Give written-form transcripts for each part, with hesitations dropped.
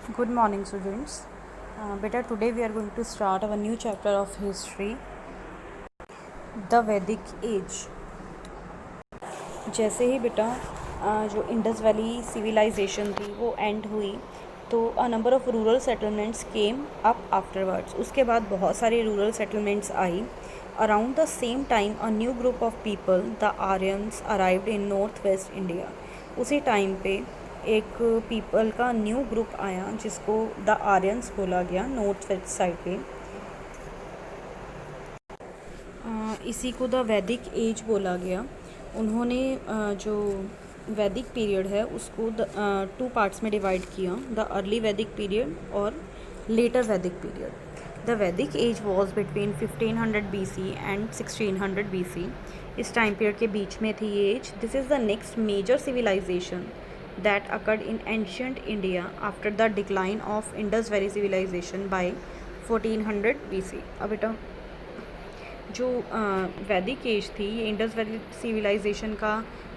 Good morning, students. Beta, today we are going to start our new chapter of history, the Vedic Age. जैसे ही बेटा जो Indus valley civilisation थी वो and हुई तो a number of rural settlements came up afterwards. उसके बाद बहुत सारे rural settlements I. Around the same time a new group of people the Aryans arrived in north west India. उसी time पे एक पीपल का न्यू ग्रुप आया जिसको द आर्यंस बोला गया नॉर्थ वेस्ट साइड पे. इसी को द वैदिक एज बोला गया. उन्होंने जो वैदिक पीरियड है उसको टू पार्ट्स में डिवाइड किया, द अर्ली वैदिक पीरियड और later Vedic period. The Vedic age was between 1500 BC and 1600 BC. इस टाइम पीरियड के बीच में थी ये age. This is the next major civilisation that occurred in ancient India after the decline of Indus Valley civilization by 1400 BC. अब बेटा जो Vedic as थी ये इंडस वैली सिविलाइजेशन का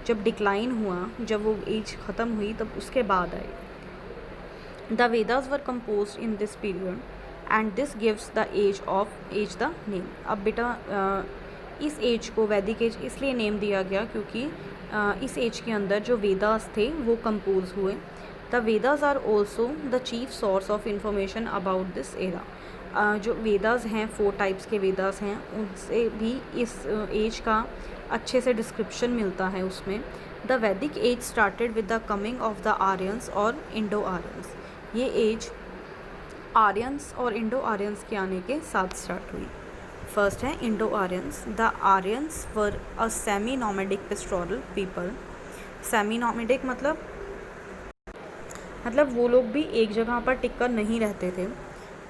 जब डिक्लाइन हुआ, जब वो एज ख़त्म हुई तब उसके बाद आई. The Vedas were composed in this period and this gives the age the name. अब बेटा इस एज को वैदिक एज इसलिए नेम दिया गया क्योंकि इस एज के अंदर जो वेदास थे वो कंपोज हुए. The Vedas are also the chief source of information about this era. जो वेदास हैं 4 टाइप्स के वेदास हैं, उनसे भी इस एज का अच्छे से डिस्क्रिप्शन मिलता है उसमें. The Vedic age started with the coming of the Aryans और इंडो आर्यंस. ये एज आर्यंस और इंडो आर्यंस के आने के साथ स्टार्ट हुई. फर्स्ट है Indo Aryans. The Aryans were a semi nomadic pastoral people. Semi nomadic मतलब वो लोग भी एक जगह पर टिक कर नहीं रहते थे.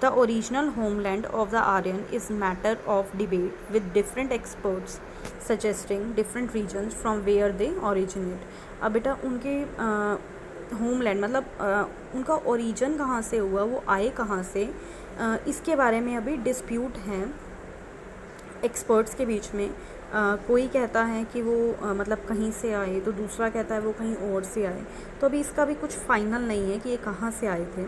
The original homeland of the Aryan is matter of debate with different experts suggesting different regions from where they originate. अब बेटा उनके होमलैंड मतलब उनका ओरिजिन कहाँ से हुआ, वो आए कहाँ से, इसके बारे में अभी डिस्प्यूट हैं एक्सपर्ट्स के बीच में. कोई कहता है कि वो मतलब कहीं से आए तो दूसरा कहता है वो कहीं और से आए. तो अभी इसका भी कुछ फाइनल नहीं है कि ये कहाँ से आए थे.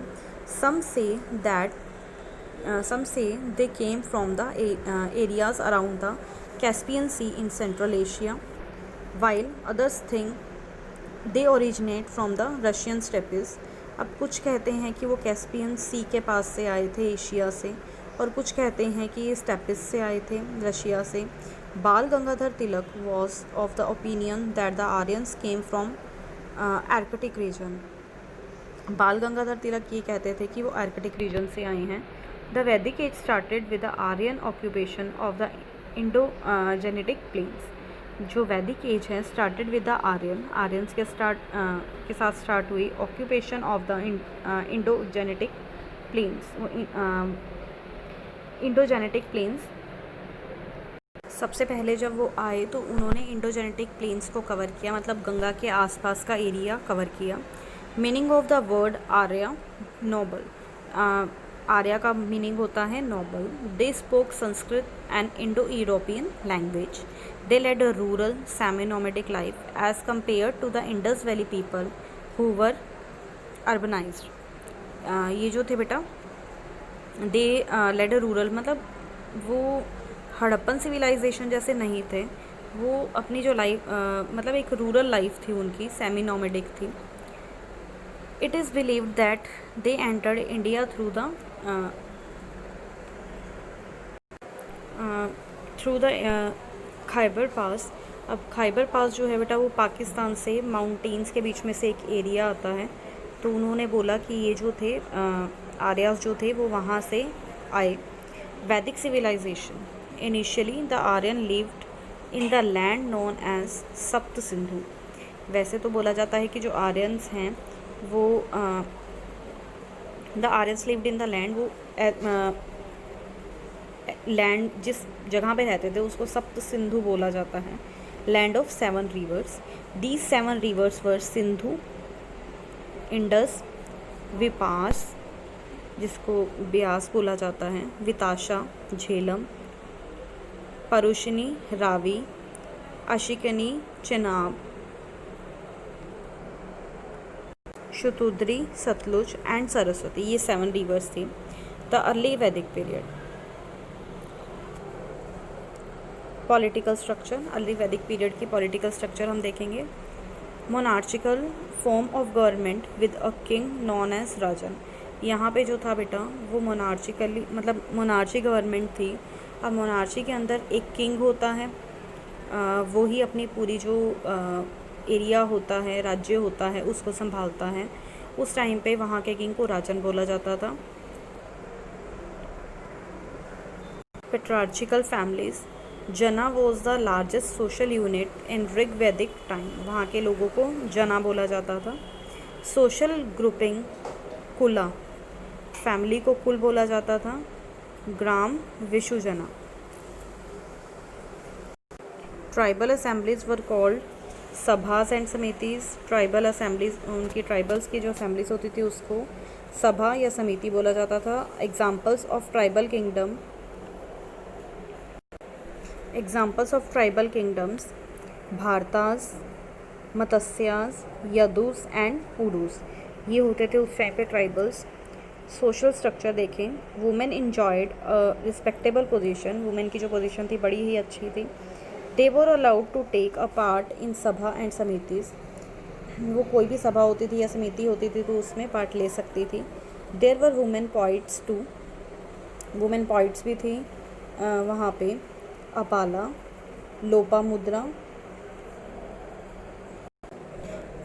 Some say they came from the areas around the Caspian Sea in Central Asia, while others think they originate from the Russian steppes. अब कुछ कहते हैं कि वो कैस्पियन सी के पास से आए थे एशिया से, और कुछ कहते हैं कि ये स्टेपिस से आए थे रशिया से. Bal Gangadhar Tilak was of the opinion that the Aryans came from Arctic region. Bal Gangadhar तिलक ये कहते थे कि वो आर्कटिक रीजन से आए हैं. The Vedic age started with the Aryan occupation of the Indo Gangetic plains. जो वैदिक एज है स्टार्टेड विद द आर्यंस के साथ स्टार्ट हुई. Occupation of the Indo Gangetic plains. Indo Gangetic plains सबसे पहले जब वो आए तो उन्होंने इंडोजेनेटिक प्लेन्स को कवर किया, मतलब गंगा के आसपास का एरिया कवर किया. Meaning of the word Arya noble. Arya का मीनिंग होता है noble. They spoke Sanskrit and Indo European language. They led a rural semi nomadic life as compare to the Indus valley people who were urbanised. ये जो थे बेटा दे led a rural मतलब वो Harappan civilisation जैसे नहीं थे. वो अपनी जो लाइफ मतलब एक रूरल लाइफ थी उनकी, सेमी नोमैडिक थी. It is believed that they entered India through the Khyber Pass. अब खैबर पास जो है बेटा वो पाकिस्तान से माउंटेन्स के बीच में से एक एरिया आता है. तो उन्होंने बोला कि ये जो थे आर्यास जो थे वो वहाँ से आए. Vedic civilisation. Initially the Aryan lived in the land known as Sapta Sindhu. वैसे तो बोला जाता है कि जो आर्यंस हैं वो the Aryans lived in the land, वो लैंड जिस जगह पे रहते थे उसको सप्त सिंधु बोला जाता है. Land of 7 rivers. These 7 rivers were Sindhu, Indus, Vipas जिसको ब्यास बोला जाता है, विताशा, झेलम, परुशिनी, रावी, अशिकनी, चेनाब, शतुद्री, सतलुज एंड सरस्वती, ये 7 रिवर्स थी। द अर्ली वैदिक पीरियड। पॉलिटिकल स्ट्रक्चर, अर्ली वैदिक पीरियड की पॉलिटिकल स्ट्रक्चर हम देखेंगे। Monarchical form of government with a king known as Rajan. यहाँ पे जो था बेटा वो मोनार्चिकली मतलब मोनार्ची गवर्नमेंट थी। अब मोनार्ची के अंदर एक किंग होता है, वो ही अपनी पूरी जो एरिया होता है, राज्य होता है, उसको संभालता है। उस टाइम पे वहाँ के किंग को राजन बोला जाता था। पेट्रार्चिकल फैमिलीज। जना was the largest social unit in Rig वैदिक टाइम। वहाँ के लोगों को जना बोला जाता था। सोशल ग्रुपिंग कुला, फैमिली को कुल बोला जाता था। ग्राम विशुजना। Tribal assemblies were called sabhas and samitis. Tribal assemblies, उनकी ट्राइबल्स की जो असेंबलीज होती थी उसको सभा या समिति बोला जाता था। Examples of tribal kingdom, examples of tribal kingdoms Bharatas, Matsyas, Yadus and Purus, ये होते थे उस टाइम पे ट्राइबल्स। सोशल स्ट्रक्चर देखें, women enjoyed respectable position. Women की जो पोजीशन थी बड़ी ही अच्छी थी। They were allowed to take a part in sabha and समितिज। वो कोई भी सभा होती थी या समिति होती थी तो उसमें पार्ट ले सकती थी। There were women poets too, women poets भी थी वहाँ पे। अपाला, लोपामुद्रा,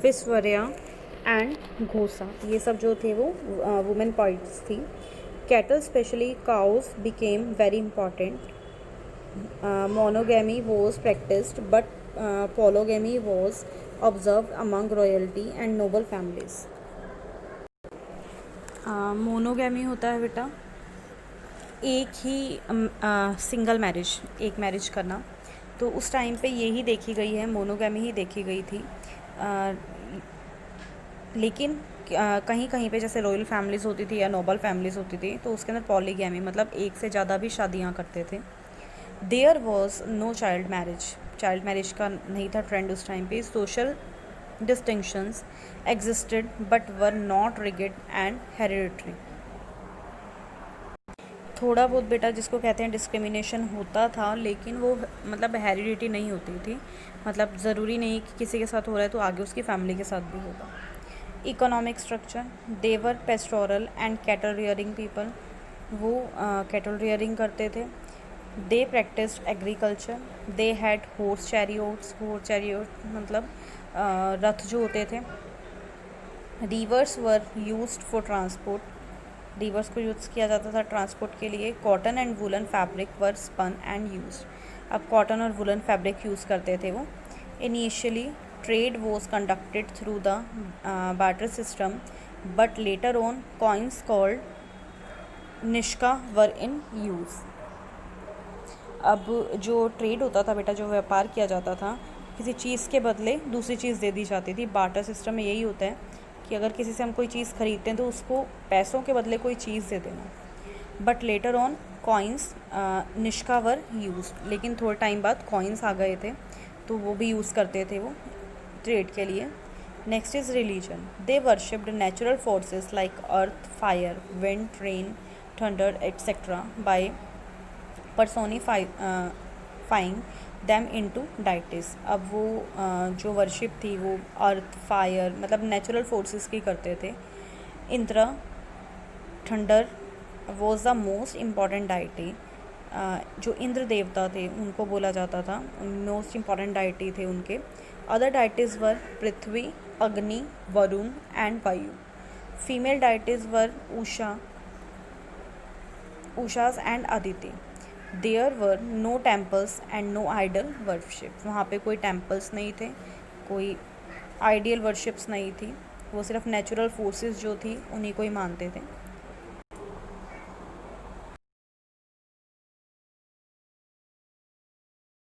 विश्वर्या एंड घोषा, ये सब जो थे वो वुमेन पॉइट्स थी। Cattle especially cows became very important. Monogamy was practised but polygamy was observed among royalty and noble families. Monogamy होता है बेटा एक ही सिंगल मैरिज, एक मैरिज करना। तो उस टाइम पे यही देखी गई है, मोनोगैमी ही देखी गई थी। लेकिन कहीं कहीं पे जैसे रॉयल फैमिलीज़ होती थी या नोबल फैमिलीज़ होती थी तो उसके अंदर पॉलीगैमी मतलब एक से ज़्यादा भी शादियाँ करते थे। There was no child marriage, child marriage का नहीं था ट्रेंड उस टाइम पे। Social distinctions existed but were not rigid and hereditary. थोड़ा बहुत बेटा जिसको कहते हैं डिस्क्रिमिनेशन होता था, लेकिन वो मतलब हेरिडिटी नहीं होती थी। मतलब ज़रूरी नहीं कि किसी के साथ हो रहा है तो आगे उसकी फैमिली के साथ भी होगा। Economic structure, they were pastoral and cattle rearing people. वो कैटल रियरिंग करते थे। They practised agriculture. They had horse chariots, horse chariot मतलब रथ जो होते थे। Rivers were used for transport, rivers को यूज़ किया जाता था ट्रांसपोर्ट के लिए। Cotton and woollen fabric were spun and used. अब कॉटन और वुलन फैब्रिक यूज़ करते थे वो। Initially trade was conducted through the barter system but later on coins called Nishka were in use. अब जो ट्रेड होता था बेटा, जो व्यापार किया जाता था, किसी चीज़ के बदले दूसरी चीज़ दे दी जाती थी। बार्टर सिस्टम में यही होता है कि अगर किसी से हम कोई चीज़ खरीदते हैं तो उसको पैसों के बदले कोई चीज़ दे देना। But later on coins Nishka were use, लेकिन थोड़े टाइम बाद कॉइन्स आ गए थे तो वो भी यूज़ करते थे वो ट्रेड के लिए। Next is religion. They worshipped natural forces like earth, fire, wind, rain, thunder etcetera by personifying them into deities. अब वो जो वर्शिप थी वो अर्थ, फायर मतलब नेचुरल फोर्सेस की करते थे। Indra, thunder was the most important deity. जो इंद्र देवता थे उनको बोला जाता था, मोस्ट इम्पॉर्टेंट डाइटी थे उनके। Other deities were Prithvi, Agni, Varuna and Vayu. Female deities were Ushas and Aditi. There were no temples and no idol worship. वहाँ पे कोई टेम्पल्स नहीं थे, कोई आइडियल वर्शिप्स नहीं थी, वो सिर्फ नेचुरल फोर्सेस जो थी उन्हीं को ही मानते थे।